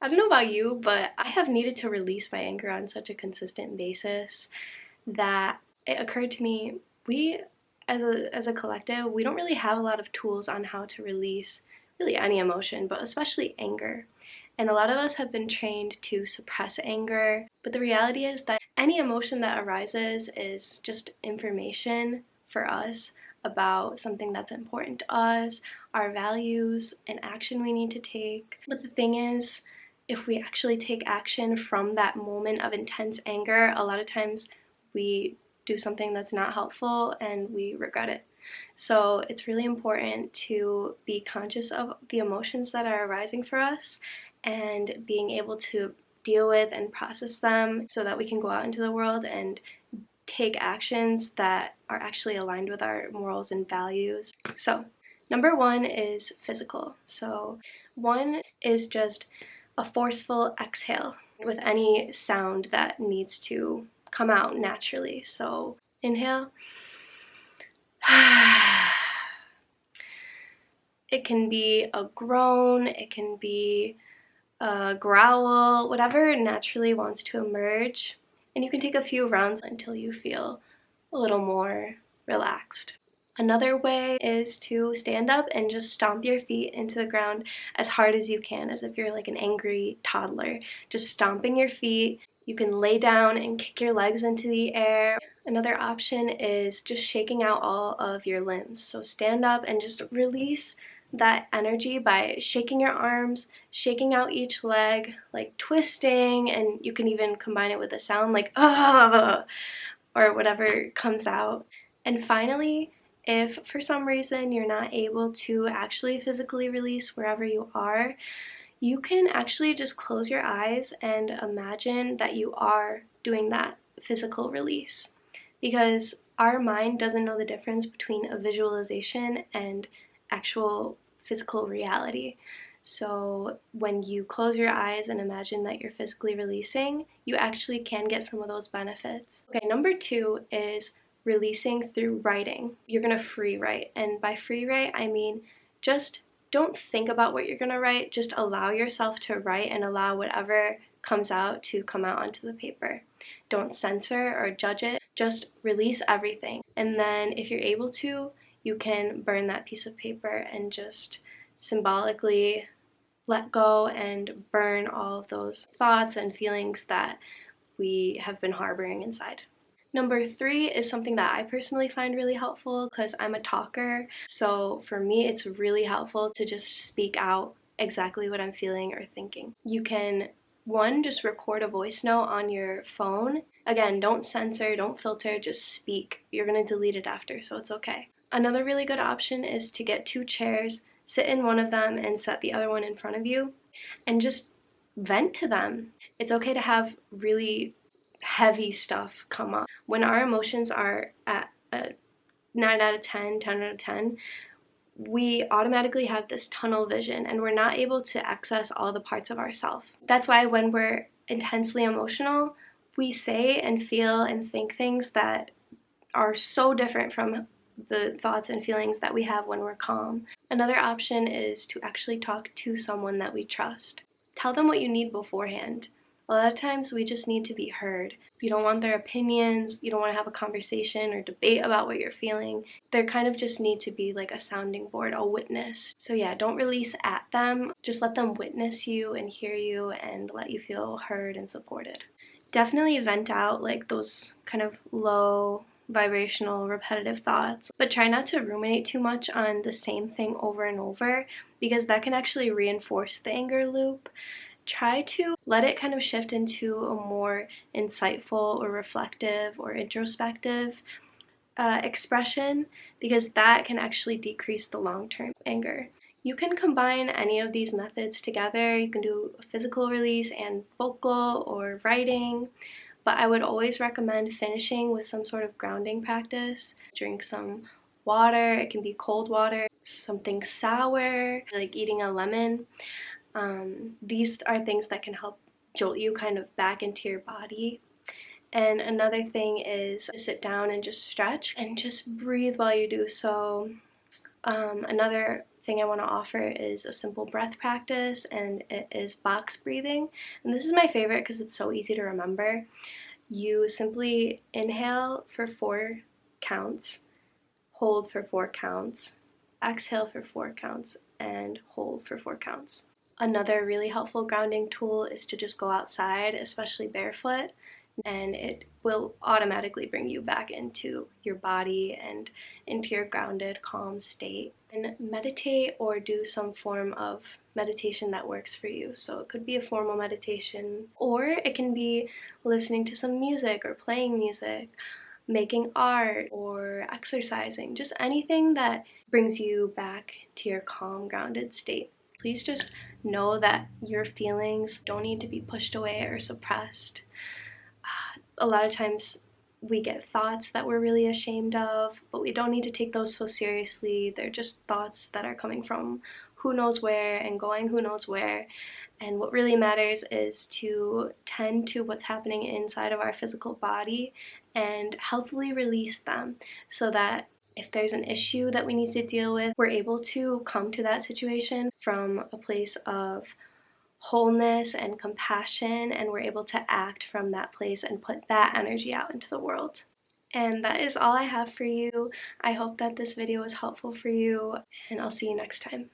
I don't know about you, but I have needed to release my anger on such a consistent basis that it occurred to me we as a collective, we don't really have a lot of tools on how to release really any emotion, but especially anger. And a lot of us have been trained to suppress anger, but the reality is that any emotion that arises is just information for us about something that's important to us, our values, and action we need to take. But the thing is, if we actually take action from that moment of intense anger, a lot of times we do something that's not helpful and we regret it. So it's really important to be conscious of the emotions that are arising for us and being able to deal with and process them so that we can go out into the world and take actions that are actually aligned with our morals and values. So, number one is physical. So, one is just a forceful exhale with any sound that needs to come out naturally. So, inhale. It can be a groan, it can be a growl, whatever naturally wants to emerge. And you can take a few rounds until you feel a little more relaxed. Another way is to stand up and just stomp your feet into the ground as hard as you can, as if you're like an angry toddler. Just stomping your feet. You can lay down and kick your legs into the air. Another option is just shaking out all of your limbs. So stand up and just release that energy by shaking your arms, shaking out each leg, like twisting, and you can even combine it with a sound like ah, or whatever comes out. And finally, if for some reason you're not able to actually physically release wherever you are, you can actually just close your eyes and imagine that you are doing that physical release. Because our mind doesn't know the difference between a visualization and actual physical reality. So when you close your eyes and imagine that you're physically releasing, you actually can get some of those benefits. Okay, number two is releasing through writing. You're gonna free write, and by free write, I mean just don't think about what you're gonna write, just allow yourself to write and allow whatever comes out to come out onto the paper. Don't censor or judge it, just release everything. And then if you're able to, you can burn that piece of paper and just symbolically let go and burn all of those thoughts and feelings that we have been harboring inside. Number three is something that I personally find really helpful because I'm a talker. So for me, it's really helpful to just speak out exactly what I'm feeling or thinking. You can, one, just record a voice note on your phone. Again, don't censor, don't filter, just speak. You're going to delete it after, so it's okay. Another really good option is to get two chairs, sit in one of them, and set the other one in front of you, and just vent to them. It's okay to have really heavy stuff come up. When our emotions are at a 9 out of 10, 10 out of 10, we automatically have this tunnel vision and we're not able to access all the parts of ourselves. That's why when we're intensely emotional, we say and feel and think things that are so different from the thoughts and feelings that we have when we're calm. Another option is to actually talk to someone that we trust. Tell them what you need beforehand. A lot of times we just need to be heard. You don't want their opinions, you don't want to have a conversation or debate about what you're feeling. They kind of just need to be like a sounding board, a witness. So yeah, don't release at them. Just let them witness you and hear you and let you feel heard and supported. Definitely vent out like those kind of low vibrational repetitive thoughts, but try not to ruminate too much on the same thing over and over because that can actually reinforce the anger loop. Try to let it kind of shift into a more insightful or reflective or introspective expression because that can actually decrease the long-term anger. You can combine any of these methods together. You can do a physical release and vocal or writing, but I would always recommend finishing with some sort of grounding practice. Drink some water, it can be cold water, something sour, like eating a lemon. These are things that can help jolt you kind of back into your body. And another thing is to sit down and just stretch and just breathe while you do so. Another thing I want to offer is a simple breath practice, and it is box breathing. And this is my favorite because it's so easy to remember. You simply inhale for 4 counts, hold for 4 counts, exhale for 4 counts, and hold for 4 counts. Another really helpful grounding tool is to just go outside, especially barefoot, and it will automatically bring you back into your body and into your grounded, calm state. And meditate or do some form of meditation that works for you. So it could be a formal meditation, or it can be listening to some music or playing music, making art, or exercising, just anything that brings you back to your calm, grounded state. Please just know that your feelings don't need to be pushed away or suppressed. A lot of times we get thoughts that we're really ashamed of, but we don't need to take those so seriously. They're just thoughts that are coming from who knows where and going who knows where. And what really matters is to tend to what's happening inside of our physical body and healthily release them, so that if there's an issue that we need to deal with, we're able to come to that situation from a place of wholeness and compassion, and we're able to act from that place and put that energy out into the world. And that is all I have for you. I hope that this video was helpful for you, and I'll see you next time.